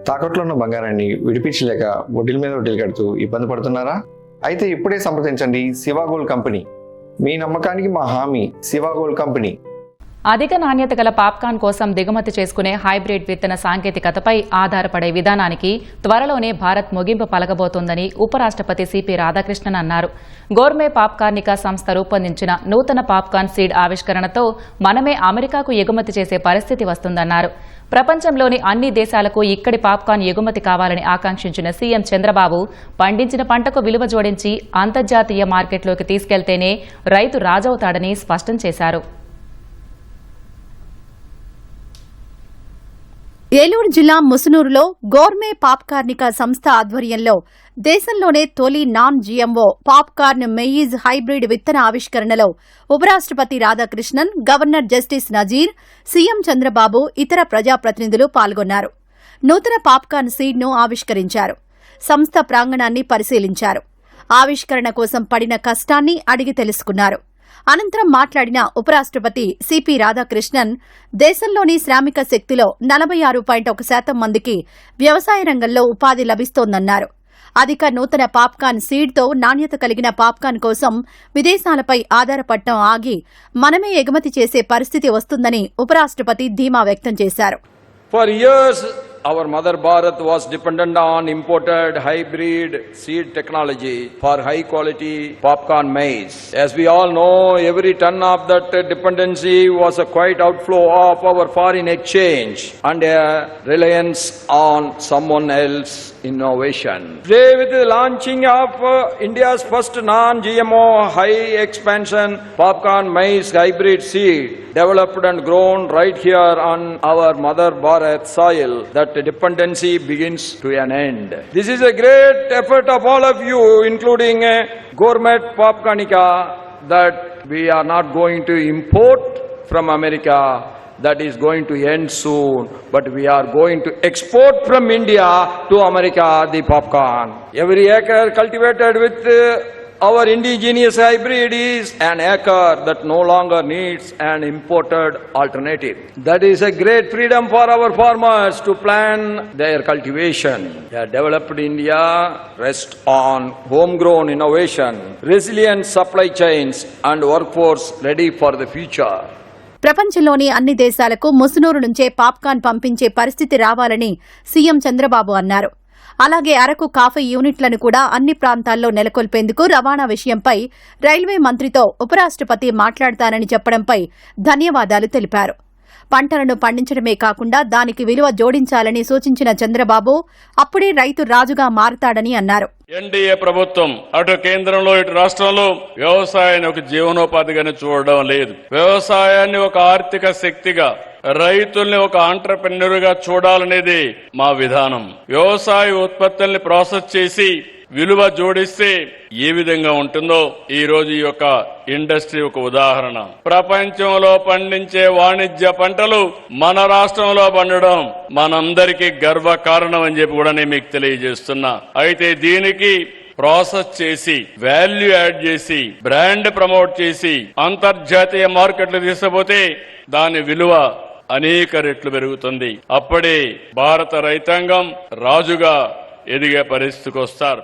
తాకట్లో ఉన్న బంగారాన్ని విడిపించలేక వడ్డీల మీద వడ్డీలు కడుతూ ఇబ్బంది పడుతున్నారా? అయితే ఇప్పుడే సంప్రదించండి శివ గోల్డ్ కంపెనీ. మీ నమ్మకానికి మా హామీ శివ గోల్డ్ కంపెనీ. అధిక నాణ్యత గల పాప్కార్న్ కోసం దిగుమతి చేసుకునే హైబ్రిడ్ విత్తన సాంకేతికతపై ఆధారపడే విధానానికి త్వరలోనే భారత్ ముగింపు పలకబోతోందని ఉపరాష్ట్రపతి సిపి రాధాకృష్ణన్ అన్నారు. గోర్మే పాప్కార్నికా సంస్థ రూపొందించిన నూతన పాప్కార్న్ సీడ్ ఆవిష్కరణతో మనమే అమెరికాకు ఎగుమతి చేసే పరిస్థితి వస్తుందన్నారు. ప్రపంచంలోని అన్ని దేశాలకు ఇక్కడి పాప్కార్న్ ఎగుమతి కావాలని ఆకాంక్షించిన సీఎం చంద్రబాబు పండించిన పంటకు విలువ జోడించి అంతర్జాతీయ మార్కెట్లోకి తీసుకెళ్తేనే రైతు రాజవుతాడని స్పష్టం చేశారు. ఏలూరు జిల్లా ముసునూరులో గోర్మే పాప్కార్నికా సంస్థ ఆధ్వర్యంలో దేశంలోనే తొలి non GMO popcorn maize hybrid విత్తన ఆవిష్కరణలో ఉపరాష్ట్రపతి Radhakrishnan, governor justice Nazeer, CM Chandrababu, ఇతర ప్రజాప్రతినిధులు పాల్గొన్నారు. నూతన పాప్కార్న్ సీడ్ను ఆవిష్కరించారు. సంస్థ ప్రాంగణాన్ని పరిశీలించారు. ఆవిష్కరణ కోసం పడిన కష్టాన్ని అడిగి తెలుసుకున్నారు. అనంతరం మాట్లాడిన ఉపరాష్ట్రపతి సిపి రాధాకృష్ణన్, దేశంలోని శ్రామిక శక్తిలో 46.1% మందికి వ్యవసాయ రంగంలో ఉపాధి లభిస్తోందన్నారు. అధిక నూతన పాప్కార్న్ సీడ్తో నాణ్యత కలిగిన పాప్కార్న్ కోసం విదేశాలపై ఆధారపడటం ఆగి మనమే ఎగుమతి చేసే పరిస్థితి వస్తుందని ఉపరాష్ట్రపతి ధీమా వ్యక్తం చేశారు. For years, our mother Bharat was dependent on imported hybrid seed technology for high quality popcorn maize. As we all know, every ton of that dependency was a quite outflow of our foreign exchange and a reliance on someone else innovation. Today, with the launching of India's first non-GMO high expansion popcorn maize hybrid seed, developed and grown right here on our mother Bharat soil, that dependency begins to an end. This is a great effort of all of you, including Gourmet Popcornica, that we are not going to import from America. That is going to end soon, but we are going to export from India to America the popcorn. Every acre cultivated with our indigenous hybrid is an acre that no longer needs an imported alternative. That is a great freedom for our farmers to plan their cultivation. A developed India rests on homegrown innovation, resilient supply chains and workforce ready for the future. ప్రపంచంలోని అన్ని దేశాలకు ముసునూరు నుంచే popcorn పంపించే పరిస్థితి రావాలని CM Chandrababu అన్నారు. అలాగే Araku coffee యూనిట్లను కూడా అన్ని ప్రాంతాల్లో నెలకొల్పేందుకు రవాణా విషయంపై రైల్వే మంత్రితో ఉపరాష్ట్రపతి మాట్లాడతానని చెప్పడంపై ధన్యవాదాలు తెలిపారు. పంటలను పండించడమే కాకుండా దానికి విలువ జోడించాలని సూచించిన చంద్రబాబు, అప్పుడే రైతు రాజుగా మారతాడని అన్నారు. ఎన్డీఏ ప్రభుత్వం అటు కేంద్రంలో ఇటు రాష్ట్రంలో వ్యవసాయాన్ని ఒక జీవనోపాధిగానే చూడడం లేదు. వ్యవసాయాన్ని ఒక ఆర్థిక శక్తిగా, రైతుల్ని ఒక ఆంట్రప్రెన్యూర్ గా చూడాలనేది మా విధానం. వ్యవసాయ ఉత్పత్తుల్ని ప్రాసెస్ చేసి విలువ జోడిస్తే ఏ విధంగా ఉంటుందో ఈ రోజు ఈ యొక్క ఇండస్ట్రీ ఒక ఉదాహరణ. ప్రపంచంలో పండించే వాణిజ్య పంటలు మన రాష్ట్రంలో పండడం మనందరికీ గర్వ కారణం అని చెప్పి కూడా నేను మీకు తెలియజేస్తున్నా. అయితే దీనికి ప్రాసెస్ చేసి, వాల్యూ యాడ్ చేసి, బ్రాండ్ ప్రమోట్ చేసి అంతర్జాతీయ మార్కెట్లు తీసుకుపోతే దాని విలువ అనేక రెట్లు పెరుగుతుంది. అప్పుడే భారత రైతాంగం రాజుగా ఎదిగే పరిస్థితికి వస్తారు.